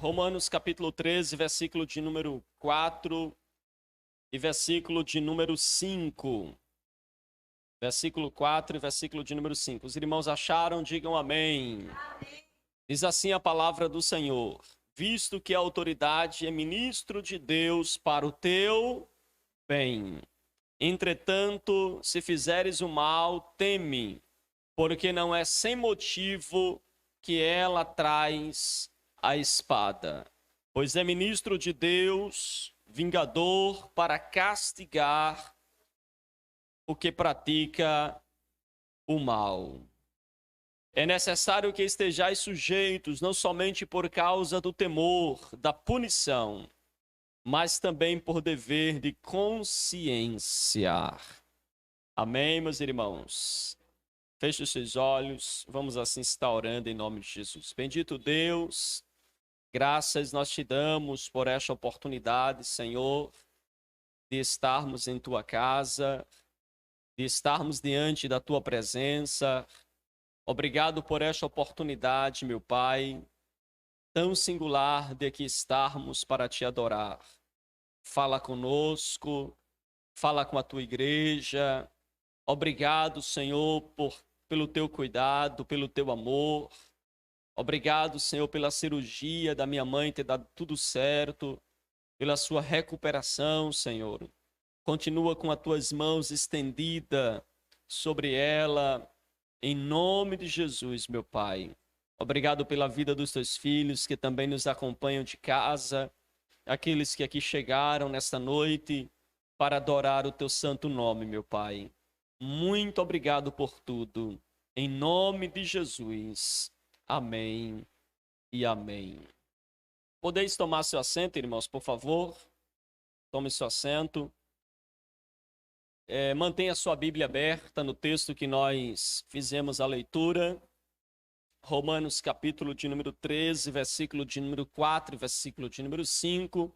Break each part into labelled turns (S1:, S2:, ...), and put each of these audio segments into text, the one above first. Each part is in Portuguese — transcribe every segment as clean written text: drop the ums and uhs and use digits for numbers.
S1: Romanos capítulo 13, versículo de número 4 e versículo de número 5. Versículo 4 e versículo de número 5. Os irmãos acharam? Digam amém. Diz assim a palavra do Senhor: visto que a autoridade é ministro de Deus para o teu bem. Entretanto, se fizeres o mal, teme, porque não é sem motivo que ela traz a espada, pois é ministro de Deus, vingador para castigar o que pratica o mal. É necessário que estejais sujeitos, não somente por causa do temor, da punição, mas também por dever de consciência. Amém, meus irmãos? Feche os seus olhos, vamos assim estar orando em nome de Jesus. Bendito Deus, graças nós te damos por esta oportunidade, Senhor, de estarmos em tua casa, de estarmos diante da tua presença. Obrigado por esta oportunidade, meu Pai, tão singular de aqui estarmos para te adorar. Fala conosco, fala com a tua igreja. Obrigado, Senhor, pelo teu cuidado, pelo teu amor. Obrigado, Senhor, pela cirurgia da minha mãe ter dado tudo certo, pela sua recuperação, Senhor. Continua com as tuas mãos estendidas sobre ela, em nome de Jesus, meu Pai. Obrigado pela vida dos teus filhos que também nos acompanham de casa, aqueles que aqui chegaram nesta noite para adorar o teu santo nome, meu Pai. Muito obrigado por tudo. Em nome de Jesus. Amém e amém. Podeis tomar seu assento, irmãos, por favor? Tome seu assento. Mantenha sua Bíblia aberta no texto que nós fizemos a leitura. Romanos capítulo de número 13, versículo de número 4 e versículo de número 5.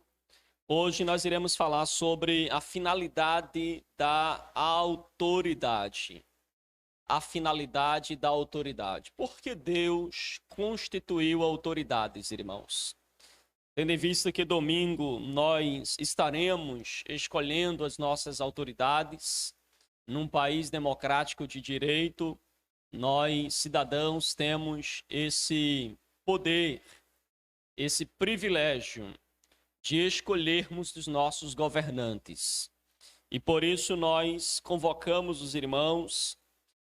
S1: Hoje nós iremos falar sobre a finalidade da autoridade. A finalidade da autoridade. Por que Deus constituiu autoridades, irmãos? Tendo em vista que domingo nós estaremos escolhendo as nossas autoridades, num país democrático de direito, nós, cidadãos, temos esse poder, esse privilégio de escolhermos os nossos governantes. E por isso nós convocamos os irmãos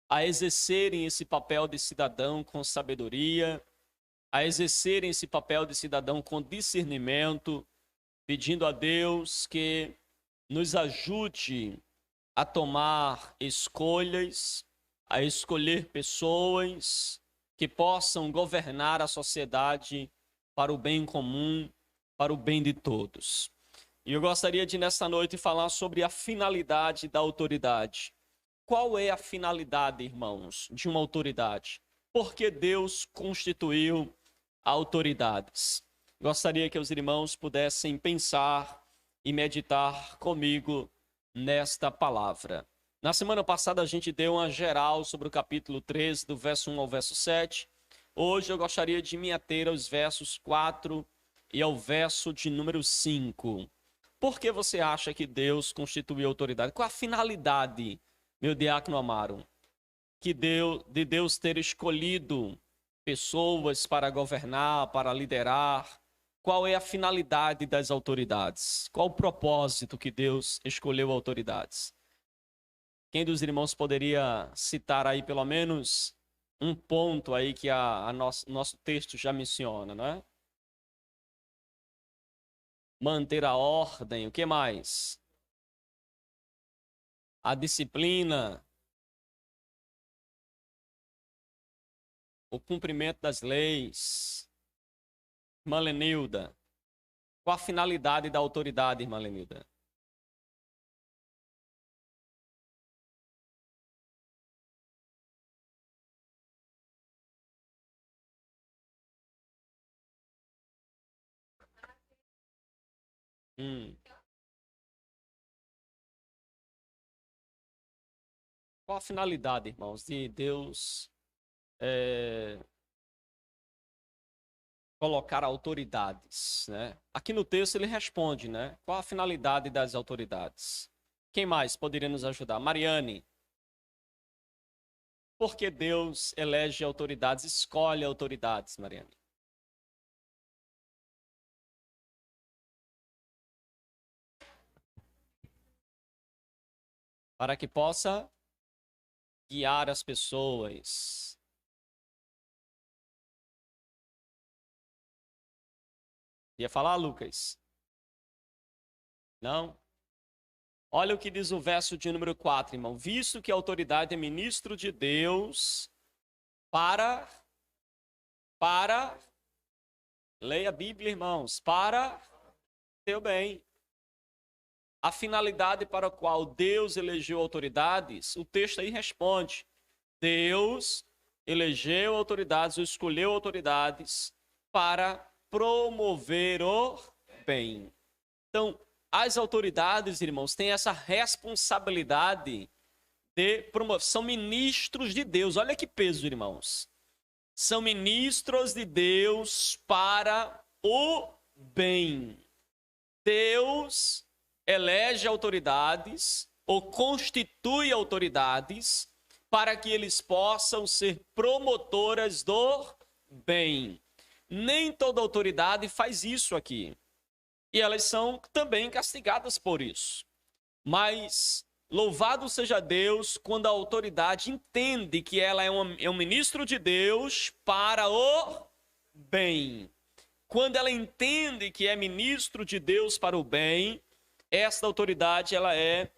S1: a exercerem esse papel de cidadão com sabedoria, a exercerem esse papel de cidadão com discernimento, pedindo a Deus que nos ajude a tomar escolhas, a escolher pessoas que possam governar a sociedade para o bem comum, para o bem de todos. E eu gostaria de, nesta noite, falar sobre a finalidade da autoridade. Qual é a finalidade, irmãos, de uma autoridade? Por que Deus constituiu autoridades? Gostaria que os irmãos pudessem pensar e meditar comigo nesta palavra. Na semana passada a gente deu uma geral sobre o capítulo 13, do verso 1 ao verso 7. Hoje eu gostaria de me ater aos versos 4 e ao verso de número 5. Por que você acha que Deus constituiu autoridade? Qual a finalidade, meu diácono Amaro, de Deus ter escolhido pessoas para governar, para liderar? Qual é a finalidade das autoridades? Qual o propósito que Deus escolheu autoridades? Quem dos irmãos poderia citar aí pelo menos um ponto aí que nosso texto já menciona, né? Manter a ordem, o que mais? A disciplina, o cumprimento das leis. Irmã Lenilda, qual a finalidade da autoridade, irmã Lenilda? Qual a finalidade, irmãos, de Deus colocar autoridades, né? Aqui no texto ele responde, né? Qual a finalidade das autoridades? Quem mais poderia nos ajudar? Mariane. Por que Deus elege autoridades, escolhe autoridades, Mariane? Para que possa guiar as pessoas. Ia falar, Lucas? Não? Olha o que diz o verso de número 4, irmão. Visto que a autoridade é ministro de Deus para, leia a Bíblia, irmãos, para teu bem. A finalidade para a qual Deus elegeu autoridades, o texto aí responde. Deus elegeu autoridades, ou escolheu autoridades para promover o bem. Então, as autoridades, irmãos, têm essa responsabilidade de promover. São ministros de Deus. Olha que peso, irmãos. São ministros de Deus para o bem. Deus elege autoridades ou constitui autoridades para que eles possam ser promotoras do bem. Nem toda autoridade faz isso aqui. E elas são também castigadas por isso. Mas louvado seja Deus quando a autoridade entende que ela é um ministro de Deus para o bem. Quando ela entende que é ministro de Deus para o bem, esta autoridade ela é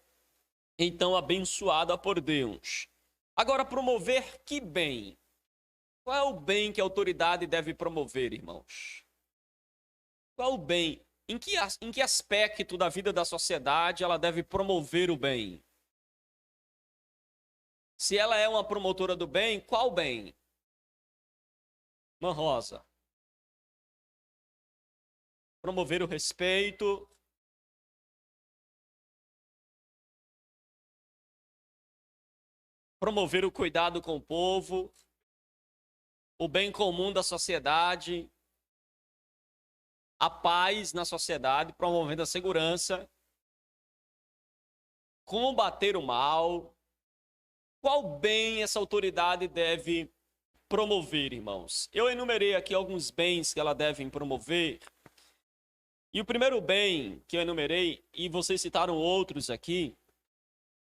S1: então abençoada por Deus. Agora, promover que bem? Qual é o bem que a autoridade deve promover, irmãos? Qual é o bem? Em que aspecto da vida da sociedade ela deve promover o bem? Se ela é uma promotora do bem, qual bem? Irmã Rosa. Promover o respeito. Promover o cuidado com o povo. O bem comum da sociedade. A paz na sociedade, promovendo a segurança, combater o mal. Qual bem essa autoridade deve promover, irmãos? Eu enumerei aqui alguns bens que ela deve promover. E o primeiro bem que eu enumerei, e vocês citaram outros aqui,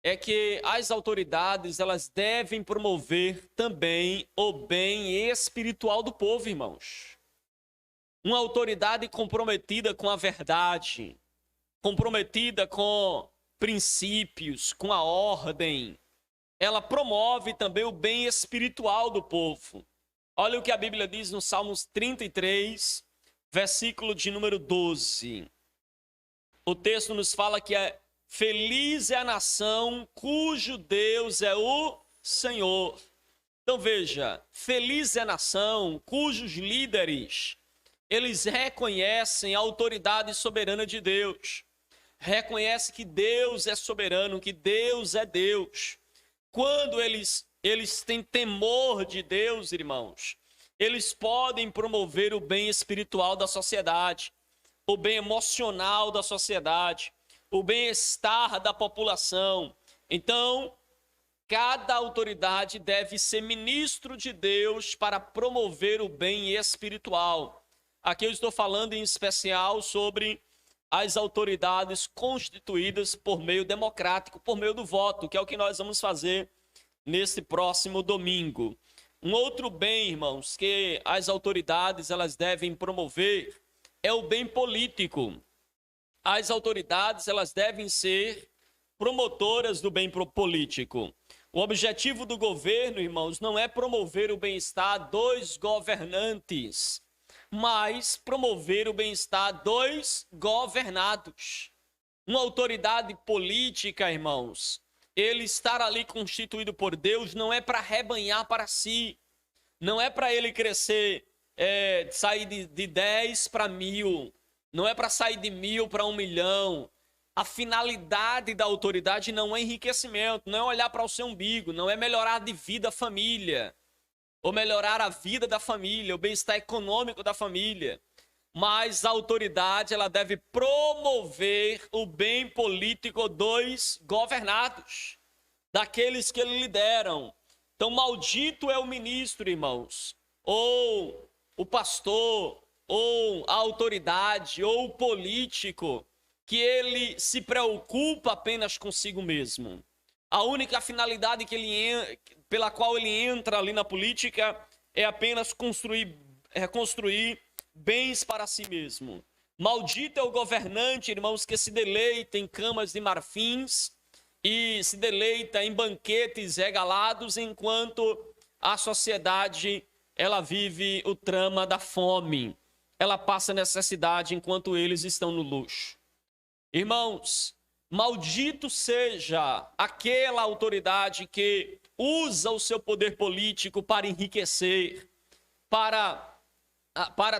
S1: é que as autoridades elas devem promover também o bem espiritual do povo, irmãos. Uma autoridade comprometida com a verdade, comprometida com princípios, com a ordem, ela promove também o bem espiritual do povo. Olha o que a Bíblia diz no Salmos 33, versículo de número 12. O texto nos fala que feliz é a nação cujo Deus é o Senhor. Então veja, feliz é a nação cujos líderes eles reconhecem a autoridade soberana de Deus. Reconhecem que Deus é soberano, que Deus é Deus. Quando eles têm temor de Deus, irmãos, eles podem promover o bem espiritual da sociedade, o bem emocional da sociedade, o bem-estar da população. Então, cada autoridade deve ser ministro de Deus para promover o bem espiritual. Aqui eu estou falando em especial sobre as autoridades constituídas por meio democrático, por meio do voto, que é o que nós vamos fazer nesse próximo domingo. Um outro bem, irmãos, que as autoridades elas devem promover é o bem político. As autoridades elas devem ser promotoras do bem político. O objetivo do governo, irmãos, não é promover o bem-estar dos governantes, mas promover o bem-estar dos governados. Uma autoridade política, irmãos, ele estar ali constituído por Deus não é para rebanhar para si, não é para ele crescer, sair de 10 para 1000, não é para sair de 1000 para 1 milhão. A finalidade da autoridade não é enriquecimento, não é olhar para o seu umbigo, não é melhorar de vida a família. ou melhorar a vida da família, o bem-estar econômico da família. Mas a autoridade, ela deve promover o bem político dos governados, daqueles que lideram. Então, maldito é o ministro, irmãos, ou o pastor, ou a autoridade, ou o político, que ele se preocupa apenas consigo mesmo. A única finalidade pela qual ele entra ali na política é apenas construir bens para si mesmo. Maldito é o governante, irmãos, que se deleita em camas de marfins e se deleita em banquetes regalados, enquanto a sociedade, ela vive o trama da fome. Ela passa necessidade enquanto eles estão no luxo. Irmãos, maldito seja aquela autoridade que usa o seu poder político para enriquecer, para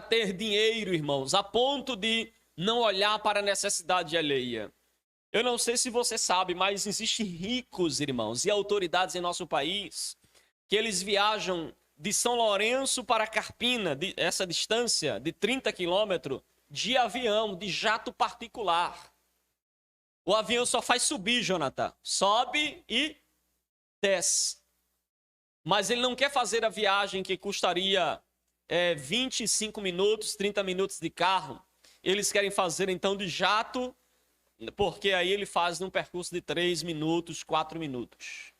S1: ter dinheiro, irmãos, a ponto de não olhar para a necessidade alheia. Eu não sei se você sabe, mas existem ricos, irmãos, e autoridades em nosso país, que eles viajam de São Lourenço para Carpina, essa distância de 30 quilômetros, de avião, de jato particular. O avião só faz subir, Jonathan. Sobe e desce. Mas ele não quer fazer a viagem que custaria 25 minutos, 30 minutos de carro. Eles querem fazer então de jato, porque aí ele faz num percurso de 3 minutos, 4 minutos.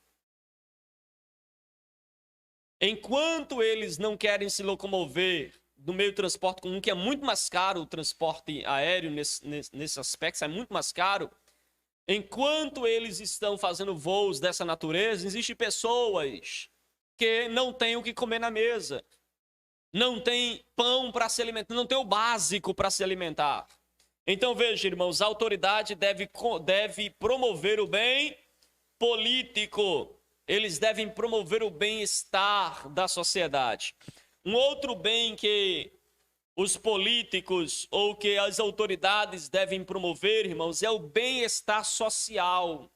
S1: Enquanto eles não querem se locomover do meio de transporte comum, que é muito mais caro, o transporte aéreo nesse aspecto é muito mais caro. Enquanto eles estão fazendo voos dessa natureza, existem pessoas que não têm o que comer na mesa, não tem pão para se alimentar, não tem o básico para se alimentar. Então veja, irmãos, a autoridade deve promover o bem político, eles devem promover o bem-estar da sociedade. Um outro bem que os políticos ou que as autoridades devem promover, irmãos, é o bem-estar social.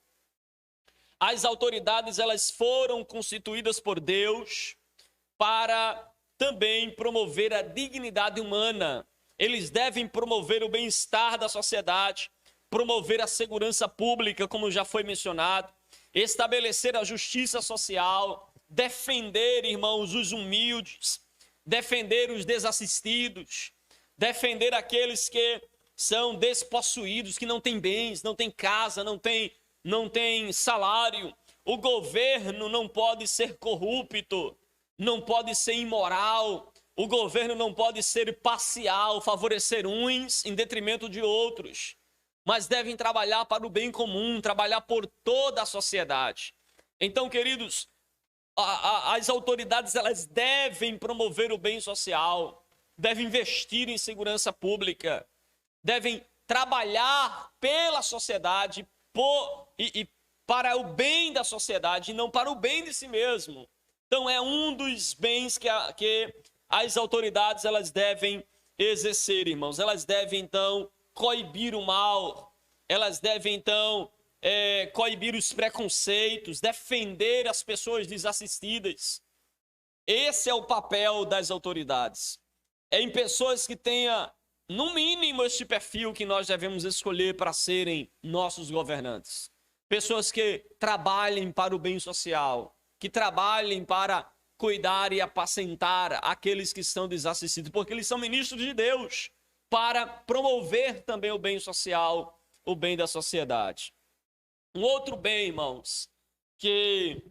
S1: As autoridades, elas foram constituídas por Deus para também promover a dignidade humana. Eles devem promover o bem-estar da sociedade, promover a segurança pública, como já foi mencionado, estabelecer a justiça social, defender, irmãos, os humildes, defender os desassistidos, defender aqueles que são despossuídos, que não têm bens, não têm casa, não têm salário. O governo não pode ser corrupto, não pode ser imoral, o governo não pode ser parcial, favorecer uns em detrimento de outros, mas devem trabalhar para o bem comum, trabalhar por toda a sociedade. Então, queridos, as autoridades, elas devem promover o bem social, devem investir em segurança pública, devem trabalhar pela sociedade e para o bem da sociedade e não para o bem de si mesmo. Então é um dos bens que as autoridades, elas devem exercer, irmãos. Elas devem então coibir o mal, elas devem então coibir os preconceitos, defender as pessoas desassistidas. Esse é o papel das autoridades. É em pessoas que tenham, no mínimo, este perfil que nós devemos escolher para serem nossos governantes. Pessoas que trabalhem para o bem social, que trabalhem para cuidar e apacentar aqueles que estão desassistidos, porque eles são ministros de Deus, para promover também o bem social, o bem da sociedade. Um outro bem, irmãos, que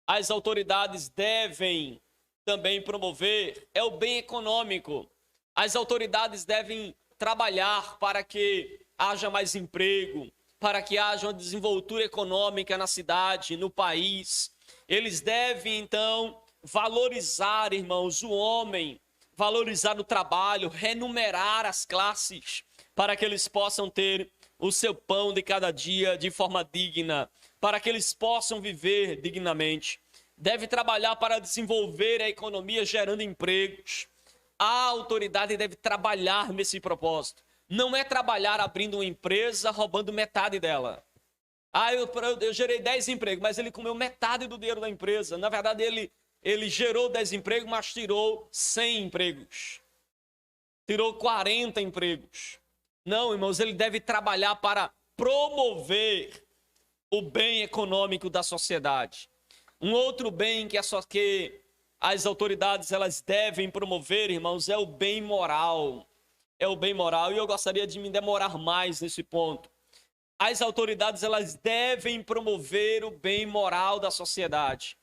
S1: as autoridades devem também promover é o bem econômico. As autoridades devem trabalhar para que haja mais emprego, para que haja uma desenvoltura econômica na cidade, no país. Eles devem, então, valorizar, irmãos, o homem, valorizar o trabalho, remunerar as classes, para que eles possam ter o seu pão de cada dia de forma digna, para que eles possam viver dignamente. Deve trabalhar para desenvolver a economia gerando empregos. A autoridade deve trabalhar nesse propósito. Não é trabalhar abrindo uma empresa, roubando metade dela. Eu gerei 10 empregos, mas ele comeu metade do dinheiro da empresa. Na verdade, ele gerou desemprego, mas tirou 100 empregos. Tirou 40 empregos. Não, irmãos, ele deve trabalhar para promover o bem econômico da sociedade. Um outro bem que as autoridades elas devem promover, irmãos, é o bem moral. É o bem moral, e eu gostaria de me demorar mais nesse ponto. As autoridades elas devem promover o bem moral da sociedade.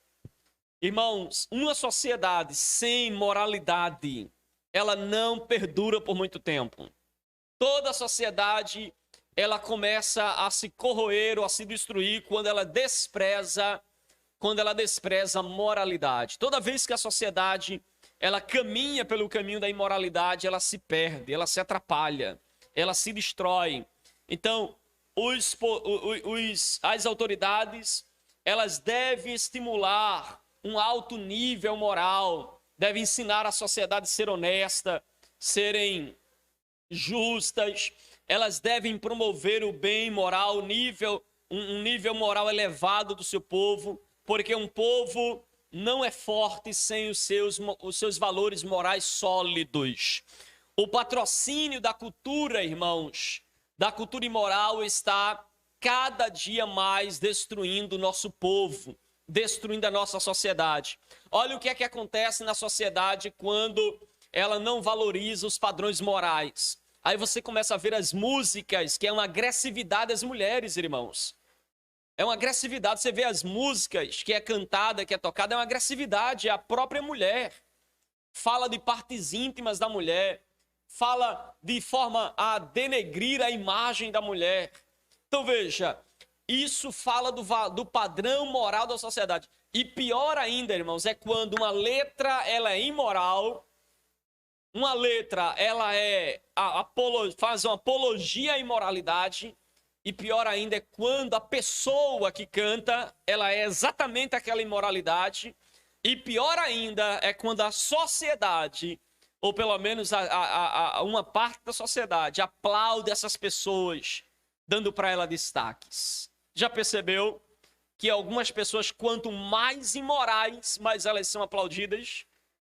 S1: Irmãos, uma sociedade sem moralidade, ela não perdura por muito tempo. Toda a sociedade, ela começa a se corroer ou a se destruir quando ela despreza a moralidade. Toda vez que a sociedade ela caminha pelo caminho da imoralidade, ela se perde, ela se atrapalha, ela se destrói. Então, as autoridades, elas devem estimular um alto nível moral, devem ensinar a sociedade a ser honesta, serem justas, elas devem promover o bem moral, um nível moral elevado do seu povo, porque um povo não é forte sem os seus valores morais sólidos. O patrocínio da cultura, irmãos, da cultura imoral está cada dia mais destruindo o nosso povo, destruindo a nossa sociedade. Olha o que é que acontece na sociedade quando ela não valoriza os padrões morais. Aí você começa a ver as músicas, que é uma agressividade às mulheres, irmãos. É uma agressividade, você vê as músicas que é cantada, que é tocada, é uma agressividade, é a própria mulher. Fala de partes íntimas da mulher, fala de forma a denegrir a imagem da mulher. Então veja, isso fala do padrão moral da sociedade. E pior ainda, irmãos, é quando uma letra ela é imoral, uma letra ela faz uma apologia à imoralidade. E pior ainda é quando a pessoa que canta, ela é exatamente aquela imoralidade. E pior ainda é quando a sociedade, ou pelo menos uma parte da sociedade, aplaude essas pessoas, dando para ela destaques. Já percebeu que algumas pessoas, quanto mais imorais, mais elas são aplaudidas,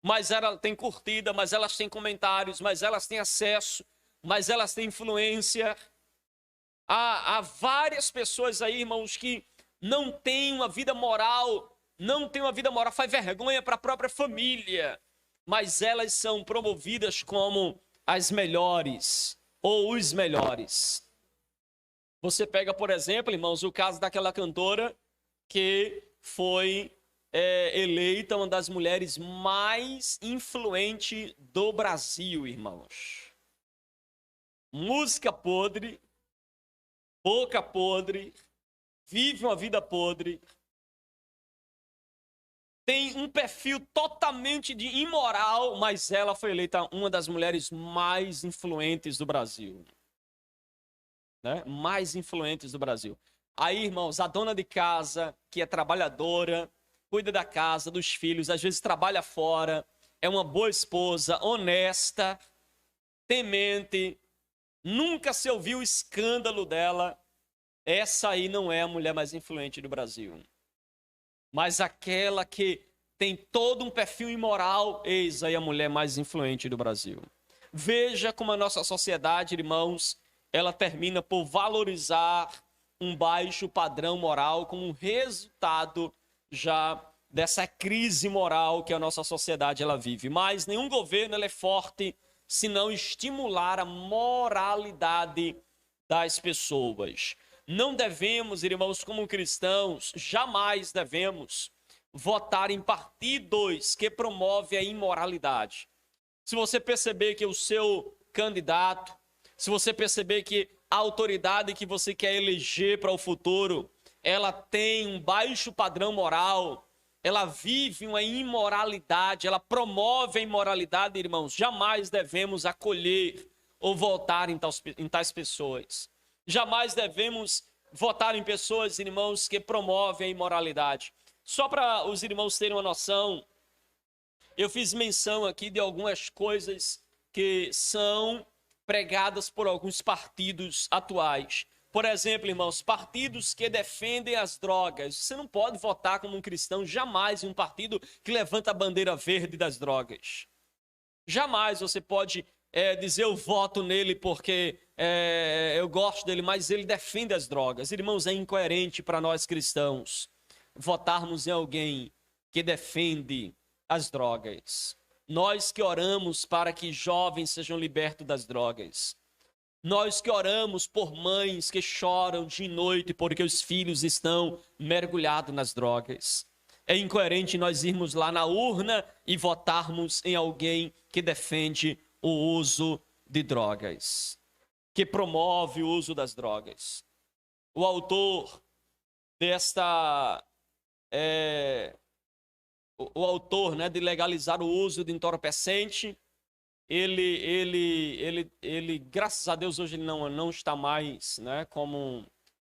S1: mais elas têm curtida, mais elas têm comentários, mais elas têm acesso, mais elas têm influência. Há várias pessoas aí, irmãos, que não têm uma vida moral, faz vergonha para a própria família, mas elas são promovidas como as melhores ou os melhores. Você pega, por exemplo, irmãos, o caso daquela cantora que foi eleita uma das mulheres mais influentes do Brasil, irmãos. Música podre, boca podre, vive uma vida podre, tem um perfil totalmente de imoral, mas ela foi eleita uma das mulheres mais influentes do Brasil. Né? Mais influentes do Brasil. Aí, irmãos, a dona de casa, que é trabalhadora, cuida da casa, dos filhos, às vezes trabalha fora, é uma boa esposa, honesta, temente, nunca se ouviu o escândalo dela. Essa aí não é a mulher mais influente do Brasil. Mas aquela que tem todo um perfil imoral, eis aí a mulher mais influente do Brasil. Veja como a nossa sociedade, irmãos, ela termina por valorizar um baixo padrão moral como um resultado já dessa crise moral que a nossa sociedade ela vive. Mas nenhum governo ela é forte se não estimular a moralidade das pessoas. Não devemos, irmãos, como cristãos, jamais devemos votar em partidos que promovem a imoralidade. Se você perceber que o seu candidato, se você perceber que a autoridade que você quer eleger para o futuro, ela tem um baixo padrão moral, ela vive uma imoralidade, ela promove a imoralidade, irmãos, jamais devemos acolher ou votar em tais pessoas. Jamais devemos votar em pessoas, irmãos, que promovem a imoralidade. Só para os irmãos terem uma noção, eu fiz menção aqui de algumas coisas que são pregadas por alguns partidos atuais. Por exemplo, irmãos, partidos que defendem as drogas. Você não pode votar como um cristão jamais em um partido que levanta a bandeira verde das drogas. Jamais você pode dizer eu voto nele porque eu gosto dele, mas ele defende as drogas. Irmãos, é incoerente para nós cristãos votarmos em alguém que defende as drogas. Nós que oramos para que jovens sejam libertos das drogas. Nós que oramos por mães que choram dia e noite porque os filhos estão mergulhados nas drogas. É incoerente nós irmos lá na urna e votarmos em alguém que defende o uso de drogas, que promove o uso das drogas. O autor desta... O autor, né, de legalizar o uso de entorpecente, ele, graças a Deus, hoje ele não está mais, né,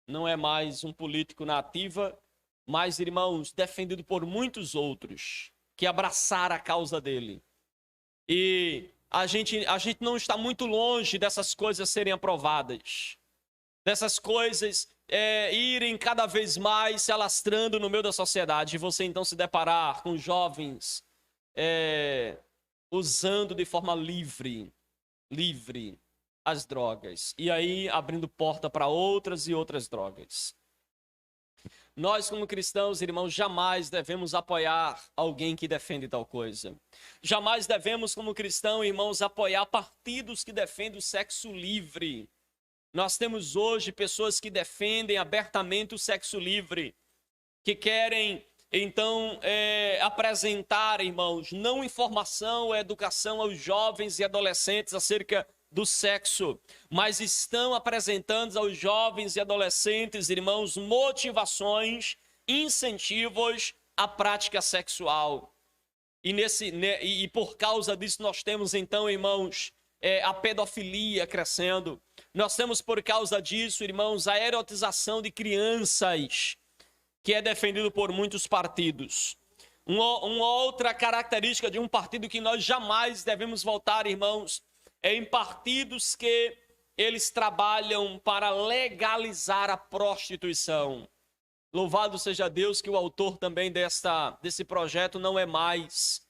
S1: não é mais um político na ativa, mas, irmãos, defendido por muitos outros que abraçaram a causa dele. E a gente não está muito longe dessas coisas serem aprovadas, dessas coisas irem cada vez mais se alastrando no meio da sociedade. E você então se deparar com jovens usando de forma livre as drogas. E aí abrindo porta para outras e outras drogas. Nós, como cristãos, irmãos, jamais devemos apoiar alguém que defende tal coisa. Jamais devemos, como cristãos, irmãos, apoiar partidos que defendem o sexo livre. Nós temos hoje pessoas que defendem abertamente o sexo livre, que querem, então, apresentar, irmãos, não informação ou educação aos jovens e adolescentes acerca do sexo, mas estão apresentando aos jovens e adolescentes, irmãos, motivações, incentivos à prática sexual. E por causa disso nós temos então, irmãos, a pedofilia crescendo. Nós temos por causa disso, irmãos, a erotização de crianças, que é defendido por muitos partidos. Uma outra característica de um partido que nós jamais devemos voltar, irmãos, é em partidos que eles trabalham para legalizar a prostituição. Louvado seja Deus que o autor também desse projeto não é mais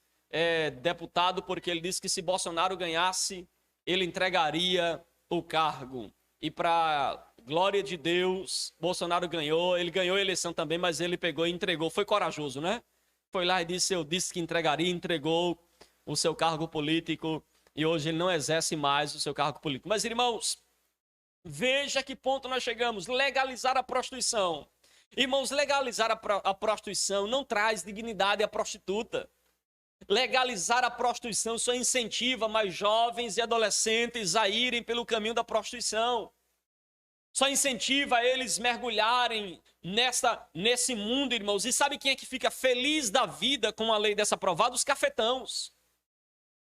S1: deputado, porque ele disse que se Bolsonaro ganhasse, ele entregaria o cargo. E para glória de Deus, Bolsonaro ganhou, ele ganhou a eleição também, mas ele pegou e entregou. Foi corajoso, né? Foi lá e disse, eu disse que entregaria, entregou o seu cargo político. E hoje ele não exerce mais o seu cargo político. Mas, irmãos, veja que ponto nós chegamos. Legalizar a prostituição. Irmãos, legalizar a prostituição não traz dignidade à prostituta. Legalizar a prostituição só incentiva mais jovens e adolescentes a irem pelo caminho da prostituição. Só incentiva eles mergulharem nesse mundo, irmãos. E sabe quem é que fica feliz da vida com a lei dessa aprovada? Os cafetãos.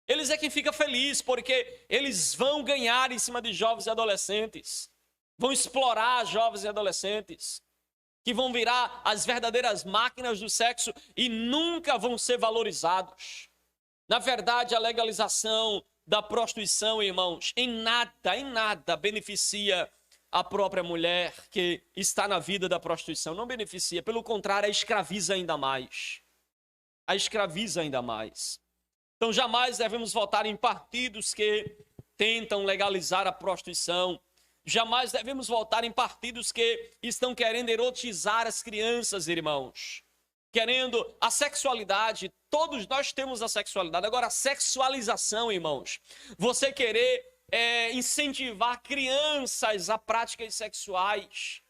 S1: Eles é quem fica feliz, porque eles vão ganhar em cima de jovens e adolescentes. Vão explorar jovens e adolescentes, que vão virar as verdadeiras máquinas do sexo e nunca vão ser valorizados. Na verdade, a legalização da prostituição, irmãos, em nada beneficia a própria mulher que está na vida da prostituição. Não beneficia, pelo contrário, a escraviza ainda mais. A escraviza ainda mais. Então, jamais devemos votar em partidos que tentam legalizar a prostituição. Jamais devemos votar em partidos que estão querendo erotizar as crianças, irmãos. Querendo a sexualidade. Todos nós temos a sexualidade. Agora, a sexualização, irmãos. Você querer incentivar crianças a práticas sexuais.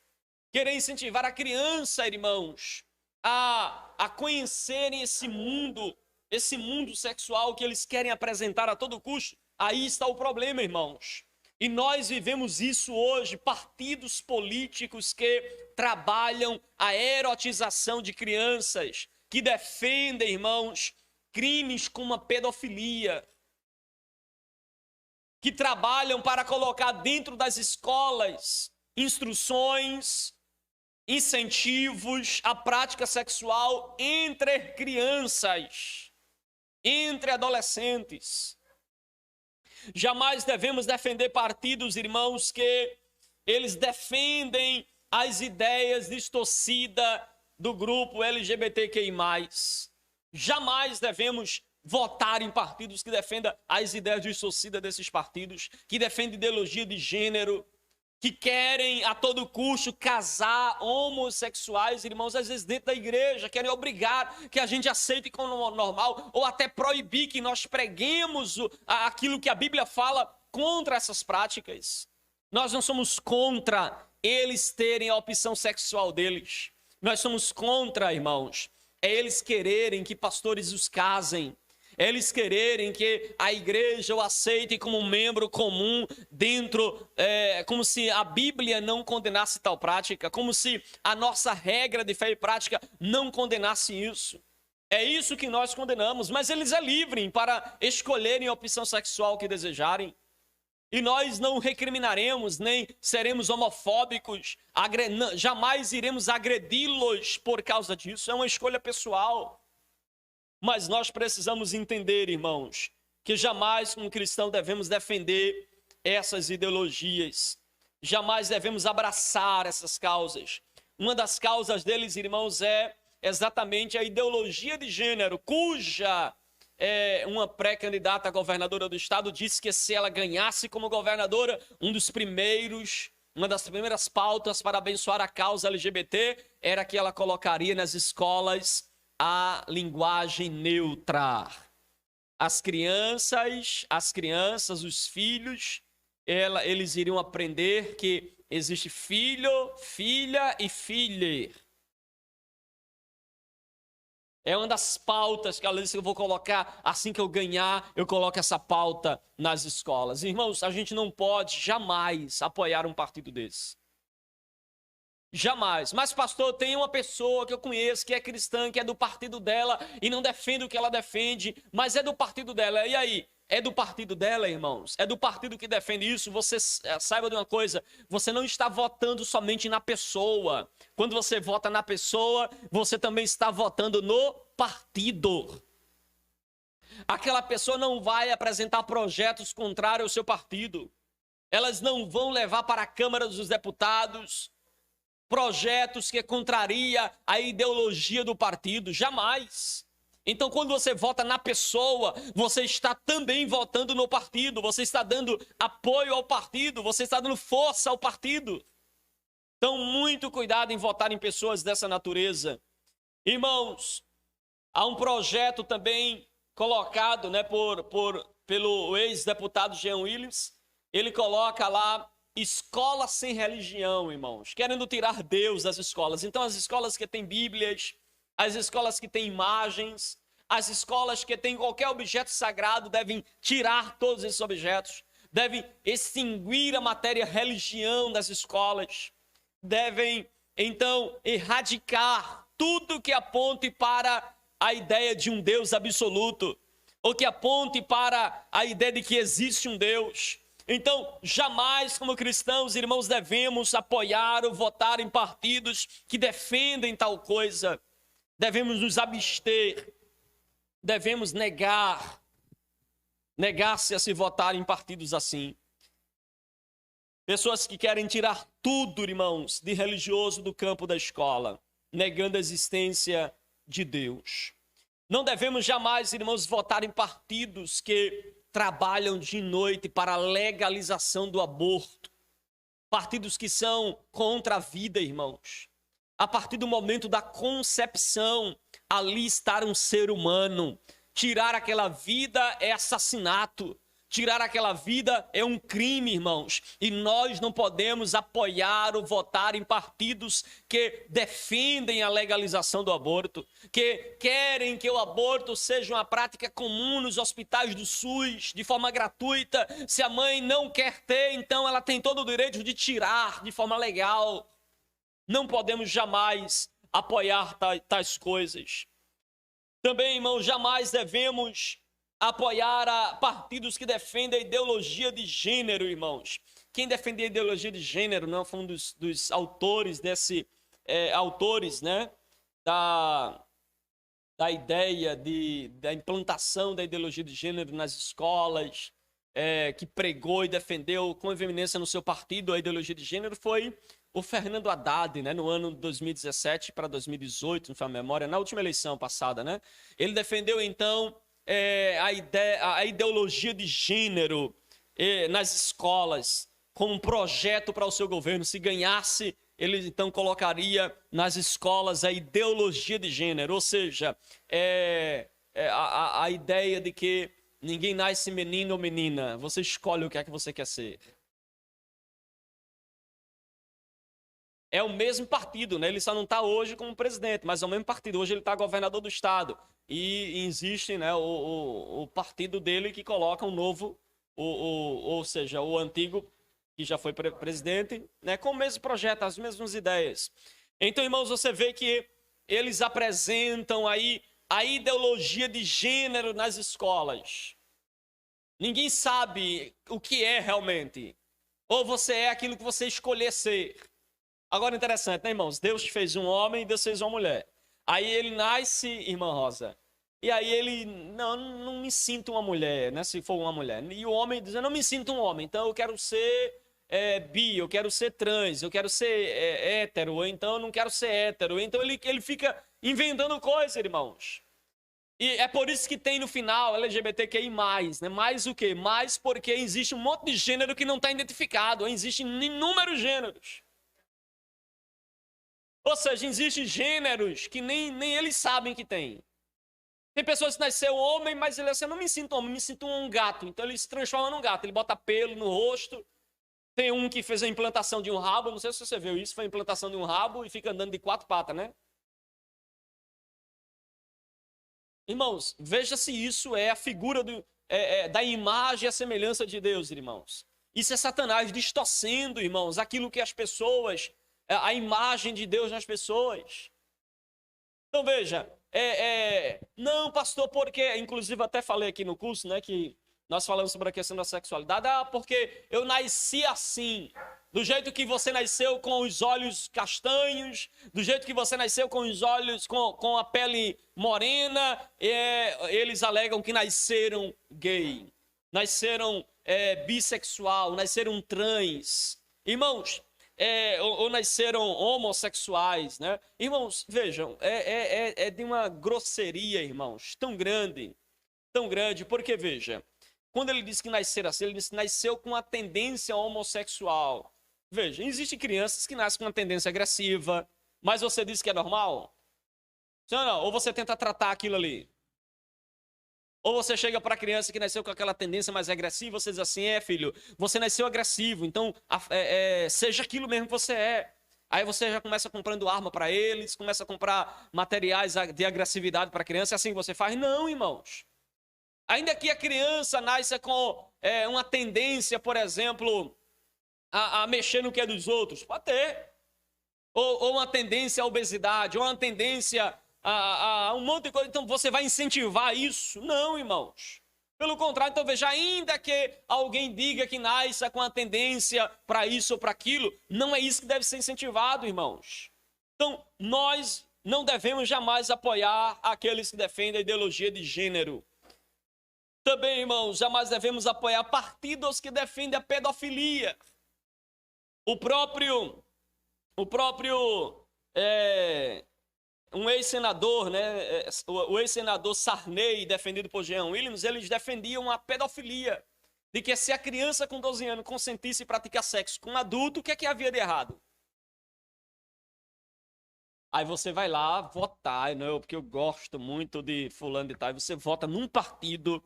S1: Querer incentivar a criança, irmãos, a conhecerem esse mundo sexual que eles querem apresentar a todo custo. Aí está o problema, irmãos. E nós vivemos isso hoje, partidos políticos que trabalham a erotização de crianças, que defendem, irmãos, crimes como a pedofilia, que trabalham para colocar dentro das escolas instruções, incentivos à prática sexual entre crianças, entre adolescentes. Jamais devemos defender partidos, irmãos, que eles defendem as ideias distorcidas do grupo LGBTQI+. Jamais devemos votar em partidos que defendam as ideias distorcidas desses partidos, que defendem ideologia de gênero, que querem a todo custo casar homossexuais, irmãos, às vezes dentro da igreja, querem obrigar que a gente aceite como normal, ou até proibir que nós preguemos aquilo que a Bíblia fala contra essas práticas. Nós não somos contra eles terem a opção sexual deles. Nós somos contra, irmãos, eles quererem que pastores os casem, eles quererem que a igreja o aceite como um membro comum dentro, como se a Bíblia não condenasse tal prática, como se a nossa regra de fé e prática não condenasse isso. É isso que nós condenamos, mas eles é livre para escolherem a opção sexual que desejarem. E nós não recriminaremos, nem seremos homofóbicos, jamais iremos agredi-los por causa disso, é uma escolha pessoal. Mas nós precisamos entender, irmãos, que jamais como cristão devemos defender essas ideologias, jamais devemos abraçar essas causas. Uma das causas deles, irmãos, é exatamente a ideologia de gênero, cuja uma pré-candidata a governadora do estado disse que se ela ganhasse como governadora, uma das primeiras pautas para abençoar a causa LGBT era que ela colocaria nas escolas a linguagem neutra. As crianças, os filhos, eles iriam aprender que existe filho, filha e filhe. É uma das pautas que ela disse que eu vou colocar, assim que eu ganhar, eu coloco essa pauta nas escolas. Irmãos, a gente não pode jamais apoiar um partido desse. Jamais. Mas, pastor, tem uma pessoa que eu conheço que é cristã, que é do partido dela e não defende o que ela defende, mas é do partido dela. E aí? É do partido dela, irmãos? É do partido que defende isso? Você saiba de uma coisa, você não está votando somente na pessoa. Quando você vota na pessoa, você também está votando no partido. Aquela pessoa não vai apresentar projetos contrários ao seu partido. Elas não vão levar para a Câmara dos Deputados projetos que contraria a ideologia do partido. Jamais. Então, quando você vota na pessoa, você está também votando no partido, você está dando apoio ao partido, você está dando força ao partido. Então, muito cuidado em votar em pessoas dessa natureza. Irmãos, há um projeto também colocado, né, pelo ex-deputado Jean Willis. Ele coloca lá escola sem religião, irmãos, querendo tirar Deus das escolas. Então, as escolas que têm Bíblias, as escolas que têm imagens, as escolas que têm qualquer objeto sagrado devem tirar todos esses objetos, devem extinguir a matéria religião das escolas, devem, então, erradicar tudo que aponte para a ideia de um Deus absoluto, ou que aponte para a ideia de que existe um Deus. Então, jamais como cristãos, irmãos, devemos apoiar ou votar em partidos que defendem tal coisa. Devemos nos abster, devemos negar-se a se votar em partidos assim. Pessoas que querem tirar tudo, irmãos, de religioso do campo da escola, negando a existência de Deus. Não devemos jamais, irmãos, votar em partidos que trabalham de noite para a legalização do aborto. Partidos que são contra a vida, irmãos. A partir do momento da concepção, ali estar um ser humano. Tirar aquela vida é assassinato. Tirar aquela vida é um crime, irmãos. E nós não podemos apoiar ou votar em partidos que defendem a legalização do aborto, que querem que o aborto seja uma prática comum nos hospitais do SUS, de forma gratuita. Se a mãe não quer ter, então ela tem todo o direito de tirar de forma legal. Não podemos jamais apoiar tais coisas. Também, irmãos, jamais devemos apoiar partidos que defendem a ideologia de gênero, irmãos. Quem defende a ideologia de gênero não foi um dos autores né, da ideia da implantação da ideologia de gênero nas escolas, que pregou e defendeu com veemência no seu partido a ideologia de gênero foi o Fernando Haddad, né, no ano de 2017 para 2018, não foi a memória, na última eleição passada, né? Ele defendeu, então, a ideologia de gênero nas escolas como um projeto para o seu governo. Se ganhasse, ele então colocaria nas escolas a ideologia de gênero, ou seja, a ideia de que ninguém nasce menino ou menina, você escolhe o que é que você quer ser. É o mesmo partido, né? Ele só não está hoje como presidente, mas é o mesmo partido. Hoje ele está governador do estado. E existe, né, o partido dele que coloca um novo, ou seja, o antigo, que já foi presidente, né, com o mesmo projeto, as mesmas ideias. Então, irmãos, você vê que eles apresentam aí a ideologia de gênero nas escolas. Ninguém sabe o que é realmente. Ou você é aquilo que você escolher ser. Agora, interessante, né, irmãos? Deus fez um homem e Deus fez uma mulher. Aí ele nasce, irmã Rosa, e aí ele, não me sinto uma mulher, né? Se for uma mulher. E o homem diz, eu não me sinto um homem, então eu quero ser bi, eu quero ser trans, eu quero ser hétero, ou então eu não quero ser hétero. Então ele fica inventando coisas, irmãos. E é por isso que tem no final LGBTQI+, né? Mais o quê? Mais porque existe um monte de gênero que não está identificado, existem inúmeros gêneros. Ou seja, existem gêneros que nem eles sabem que tem. Tem pessoas que nasceu homem, mas ele assim, eu não me sinto homem, me sinto um gato. Então ele se transforma num gato, ele bota pelo no rosto. Tem um que fez a implantação de um rabo, não sei se você viu isso, foi a implantação de um rabo e fica andando de 4 patas, né? Irmãos, veja se isso é a figura da imagem e a semelhança de Deus, irmãos. Isso é Satanás distorcendo, irmãos, aquilo que as pessoas, a imagem de Deus nas pessoas. Então veja, não, pastor, porque, inclusive até falei aqui no curso, né, que nós falamos sobre a questão da sexualidade, porque eu nasci assim, do jeito que você nasceu com os olhos castanhos, do jeito que você nasceu com os olhos, com a pele morena, eles alegam que nasceram gay, nasceram bissexual, nasceram trans. Irmãos, ou nasceram homossexuais, né? Irmãos, vejam, é de uma grosseria, irmãos, tão grande, porque, veja, quando ele diz que nasceram assim, ele diz que nasceu com a tendência homossexual. Veja, existem crianças que nascem com uma tendência agressiva, mas você diz que é normal? Sim ou não? Ou você tenta tratar aquilo ali? Ou você chega para a criança que nasceu com aquela tendência mais agressiva, você diz assim, filho, você nasceu agressivo, então seja aquilo mesmo que você é. Aí você já começa comprando arma para eles, começa a comprar materiais de agressividade para a criança, é assim que você faz? Não, irmãos. Ainda que a criança nasça com uma tendência, por exemplo, a mexer no que é dos outros, pode ter. Ou uma tendência à obesidade, ou uma tendência a um monte de coisa. Então você vai incentivar isso? Não, irmãos. Pelo contrário, então veja, ainda que alguém diga que nasça com a tendência para isso ou para aquilo, não é isso que deve ser incentivado, irmãos. Então, nós não devemos jamais apoiar aqueles que defendem a ideologia de gênero. Também, irmãos, jamais devemos apoiar partidos que defendem a pedofilia. O próprio um ex-senador, né, o ex-senador Sarney, defendido por Jean Williams, eles defendiam a pedofilia, de que se a criança com 12 anos consentisse praticar sexo com um adulto, o que é que havia de errado? Aí você vai lá votar, não, porque eu gosto muito de fulano de tal, e você vota num partido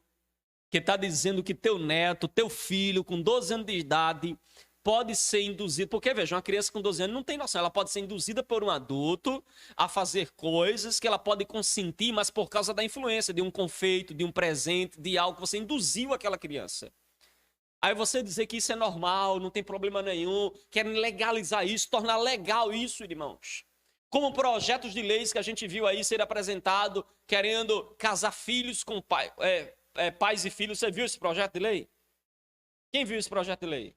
S1: que está dizendo que teu neto, teu filho com 12 anos de idade pode ser induzido, porque veja, uma criança com 12 anos não tem noção, ela pode ser induzida por um adulto a fazer coisas que ela pode consentir, mas por causa da influência de um confeito, de um presente, de algo que você induziu aquela criança. Aí você dizer que isso é normal, não tem problema nenhum, querem legalizar isso, tornar legal isso, irmãos. Como projetos de leis que a gente viu aí ser apresentado, querendo casar filhos com pais e filhos. Você viu esse projeto de lei? Quem viu esse projeto de lei?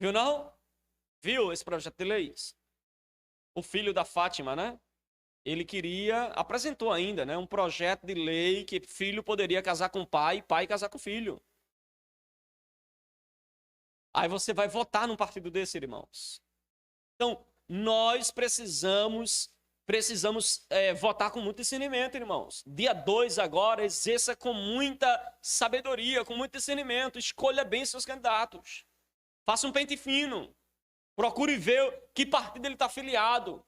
S1: Viu não? Viu esse projeto de leis? O filho da Fátima, né? Ele apresentou ainda, né? Um projeto de lei que filho poderia casar com pai, pai casar com filho. Aí você vai votar num partido desse, irmãos. Então, nós precisamos votar com muito discernimento, irmãos. Dia 2 agora, exerça com muita sabedoria, com muito discernimento. Escolha bem seus candidatos. Faça um pente fino. Procure ver que partido ele está afiliado.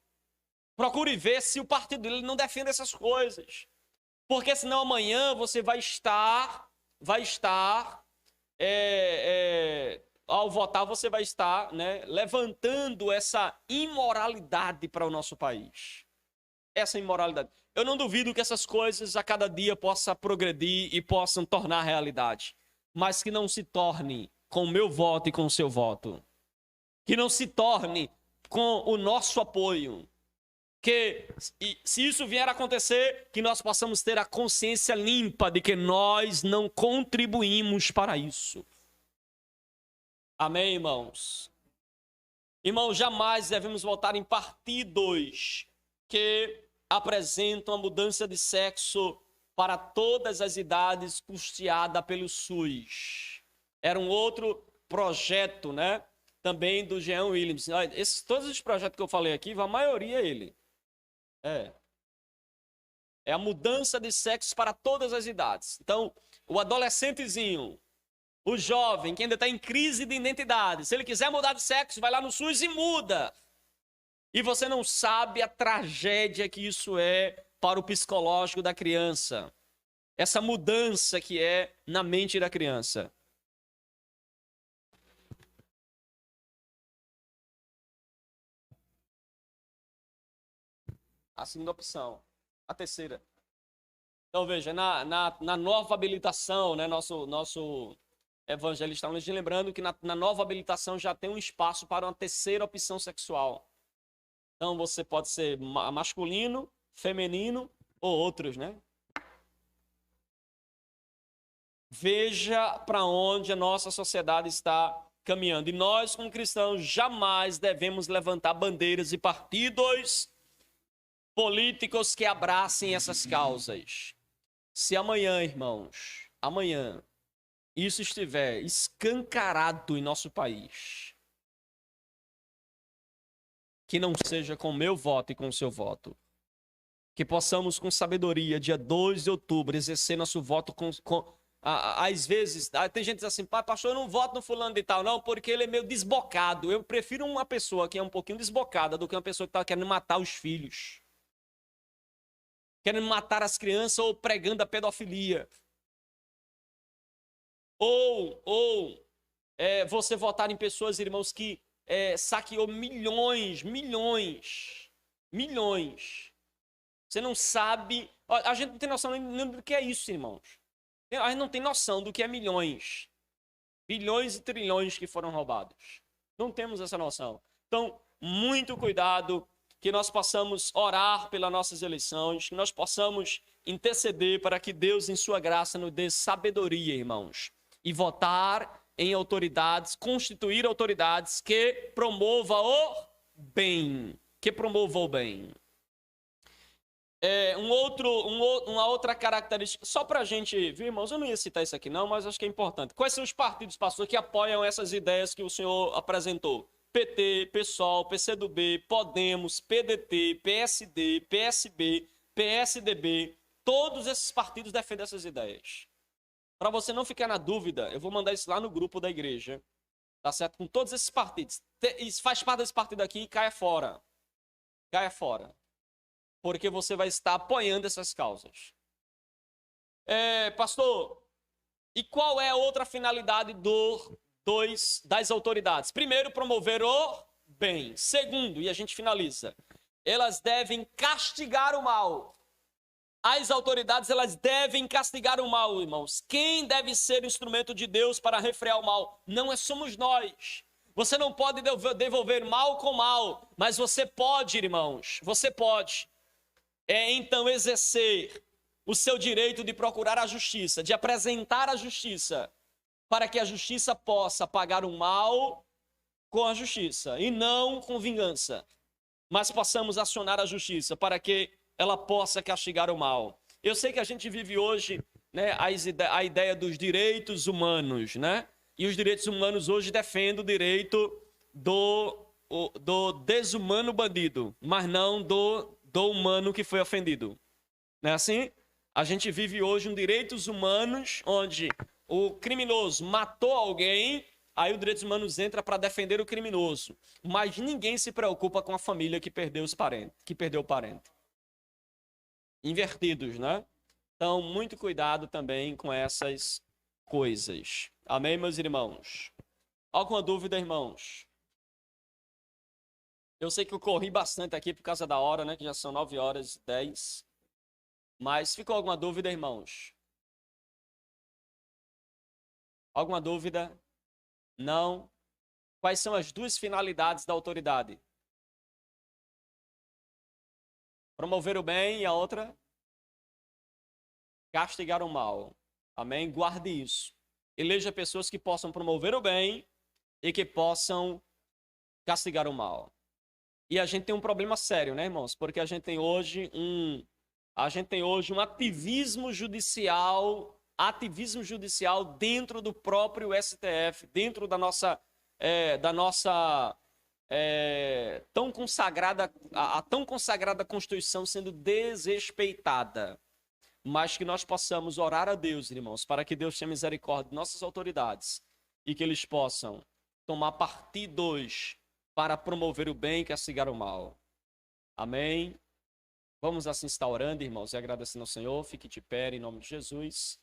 S1: Procure ver se o partido dele não defende essas coisas. Porque senão amanhã você vai estar, ao votar, você vai estar, né, levantando essa imoralidade para o nosso país. Essa imoralidade. Eu não duvido que essas coisas a cada dia possam progredir e possam tornar realidade. Mas que não se torne com o meu voto e com o seu voto. Que não se torne com o nosso apoio. Que se isso vier a acontecer, que nós possamos ter a consciência limpa de que nós não contribuímos para isso. Amém, irmãos? Irmãos, jamais devemos votar em partidos que apresentam a mudança de sexo para todas as idades custeada pelo SUS. Era um outro projeto, né? Também do Jean Williams. Todos os projetos que eu falei aqui, a maioria é ele. É a mudança de sexo para todas as idades. Então, o adolescentezinho, o jovem que ainda está em crise de identidade, se ele quiser mudar de sexo, vai lá no SUS e muda. E você não sabe a tragédia que isso é para o psicológico da criança. Essa mudança que é na mente da criança. A segunda opção. A terceira. Então, veja, na nova habilitação, né, nosso evangelista está nos lembrando que na nova habilitação já tem um espaço para uma terceira opção sexual. Então, você pode ser masculino, feminino ou outros, né? Veja para onde a nossa sociedade está caminhando. E nós, como cristãos, jamais devemos levantar bandeiras e partidos políticos que abracem essas causas. Se amanhã, irmãos, isso estiver escancarado em nosso país, que não seja com o meu voto e com o seu voto. Que possamos, com sabedoria, dia 2 de outubro, exercer nosso voto às vezes, tem gente que diz assim, pastor, eu não voto no fulano de tal, não, porque ele é meio desbocado. Eu prefiro uma pessoa que é um pouquinho desbocada do que uma pessoa que está querendo matar os filhos. Querendo matar as crianças ou pregando a pedofilia. Ou você votar em pessoas, irmãos, que saqueou milhões. Você não sabe... A gente não tem noção nem do que é isso, irmãos. A gente não tem noção do que é milhões. Bilhões e trilhões que foram roubados. Não temos essa noção. Então, muito cuidado, que nós possamos orar pelas nossas eleições, que nós possamos interceder para que Deus, em sua graça, nos dê sabedoria, irmãos. E votar em autoridades, constituir autoridades que promovam o bem. Uma outra característica, só para a gente, viu, irmãos? Eu não ia citar isso aqui não, mas acho que é importante. Quais são os partidos, pastor, que apoiam essas ideias que o senhor apresentou? PT, PSOL, PCdoB, Podemos, PDT, PSD, PSB, PSDB, todos esses partidos defendem essas ideias. Para você não ficar na dúvida, eu vou mandar isso lá no grupo da igreja, tá certo? Com todos esses partidos. Faz parte desse partido aqui e caia fora. Porque você vai estar apoiando essas causas. Pastor, e qual é a outra finalidade das autoridades? Primeiro, promover o bem. Segundo, e a gente finaliza, elas devem castigar o mal. As autoridades, elas devem castigar o mal, irmãos. Quem deve ser instrumento de Deus para refrear o mal? Não somos nós. Você não pode devolver mal com mal, mas você pode, irmãos, então exercer o seu direito de procurar a justiça, de apresentar a justiça, para que a justiça possa pagar o mal com a justiça e não com vingança, mas possamos acionar a justiça para que ela possa castigar o mal. Eu sei que a gente vive hoje, né, a ideia dos direitos humanos, né? E os direitos humanos hoje defendem o direito do desumano bandido, mas não do humano que foi ofendido. Não é assim? A gente vive hoje um direitos humanos onde o criminoso matou alguém, aí o direitos humanos entra para defender o criminoso. Mas ninguém se preocupa com a família que perdeu os parentes, que perdeu o parente. Invertidos, né? Então, muito cuidado também com essas coisas. Amém, meus irmãos? Alguma dúvida, irmãos? Eu sei que eu corri bastante aqui por causa da hora, né? Que já são 9h10. Mas ficou alguma dúvida, irmãos? Alguma dúvida? Não? Quais são as duas finalidades da autoridade? Promover o bem e a outra? Castigar o mal. Amém? Guarde isso. Eleja pessoas que possam promover o bem e que possam castigar o mal. E a gente tem um problema sério, né, irmãos? Porque a gente tem hoje um ativismo judicial dentro do próprio STF, dentro da nossa tão consagrada, a tão consagrada Constituição sendo desrespeitada. Mas que nós possamos orar a Deus, irmãos, para que Deus tenha misericórdia de nossas autoridades e que eles possam tomar partidos para promover o bem e castigar o mal. Amém? Vamos assim estar orando, irmãos, e agradecendo ao Senhor. Fique de pé em nome de Jesus.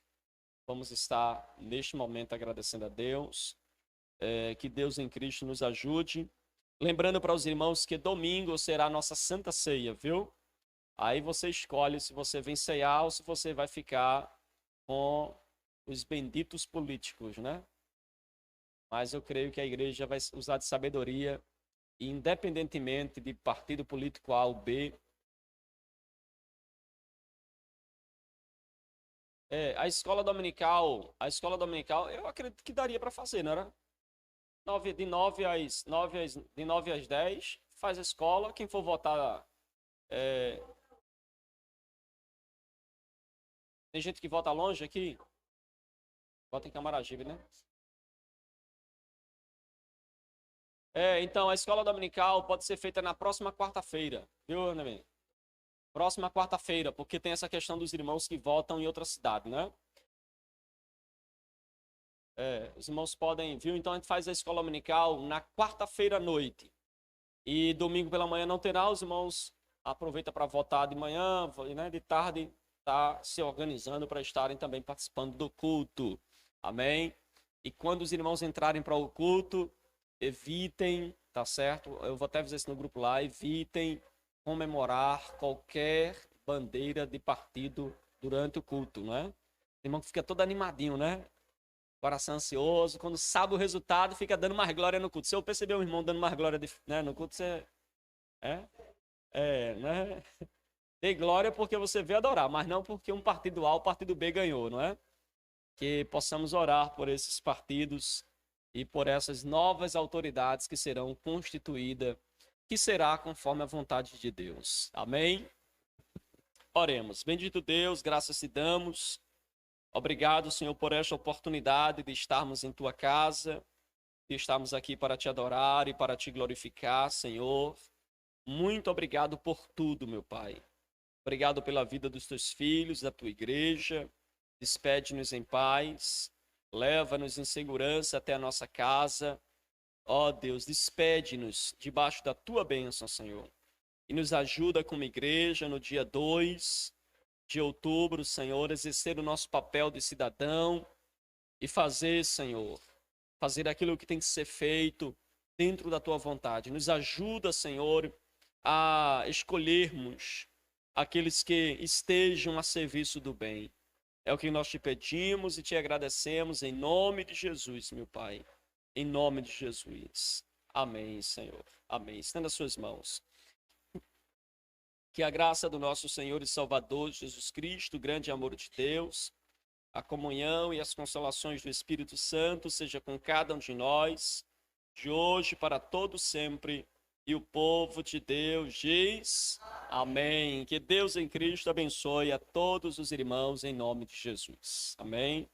S1: Vamos estar neste momento agradecendo a Deus. Que Deus em Cristo nos ajude. Lembrando para os irmãos que domingo será a nossa Santa Ceia, viu? Aí você escolhe se você vem ceiar ou se você vai ficar com os benditos políticos, né? Mas eu creio que a igreja vai usar de sabedoria, e independentemente de partido político A ou B. A escola dominical, eu acredito que daria para fazer, não era? De 9 às 10, faz a escola, quem for votar... Tem gente que vota longe aqui? Vota em Camaragibe, né? Então, a escola dominical pode ser feita na próxima quarta-feira, viu, Neném? Próxima quarta-feira, porque tem essa questão dos irmãos que votam em outra cidade, né? Os irmãos podem, viu? Então a gente faz a escola dominical na quarta-feira à noite. E domingo pela manhã não terá, os irmãos aproveitam para votar de manhã, né? De tarde tá se organizando para estarem também participando do culto. Amém? E quando os irmãos entrarem para o culto, evitem, tá certo? Eu vou até avisar isso no grupo lá, evitem comemorar qualquer bandeira de partido durante o culto, né? O irmão fica todo animadinho, né? Coração ansioso, quando sabe o resultado, fica dando mais glória no culto. Se eu perceber um irmão dando mais glória né, no culto, você... né? Dê glória porque você veio adorar, mas não porque um partido A ou partido B ganhou, não é? Que possamos orar por esses partidos e por essas novas autoridades que serão constituídas, que será conforme a vontade de Deus. Amém? Oremos. Bendito Deus, graças te damos. Obrigado, Senhor, por esta oportunidade de estarmos em tua casa, de estarmos aqui para te adorar e para te glorificar, Senhor. Muito obrigado por tudo, meu Pai. Obrigado pela vida dos teus filhos, da tua igreja. Despede-nos em paz. Leva-nos em segurança até a nossa casa. Ó Deus, despede-nos debaixo da tua bênção, Senhor. E nos ajuda como igreja no dia 2 de outubro, Senhor, exercer o nosso papel de cidadão e fazer, Senhor, fazer aquilo que tem que ser feito dentro da tua vontade. Nos ajuda, Senhor, a escolhermos aqueles que estejam a serviço do bem. É o que nós te pedimos e te agradecemos em nome de Jesus, meu Pai. Em nome de Jesus. Amém, Senhor. Amém. Estenda as suas mãos. Que a graça do nosso Senhor e Salvador Jesus Cristo, o grande amor de Deus, a comunhão e as consolações do Espírito Santo seja com cada um de nós, de hoje para todo sempre. E o povo de Deus diz amém. Que Deus em Cristo abençoe a todos os irmãos em nome de Jesus. Amém.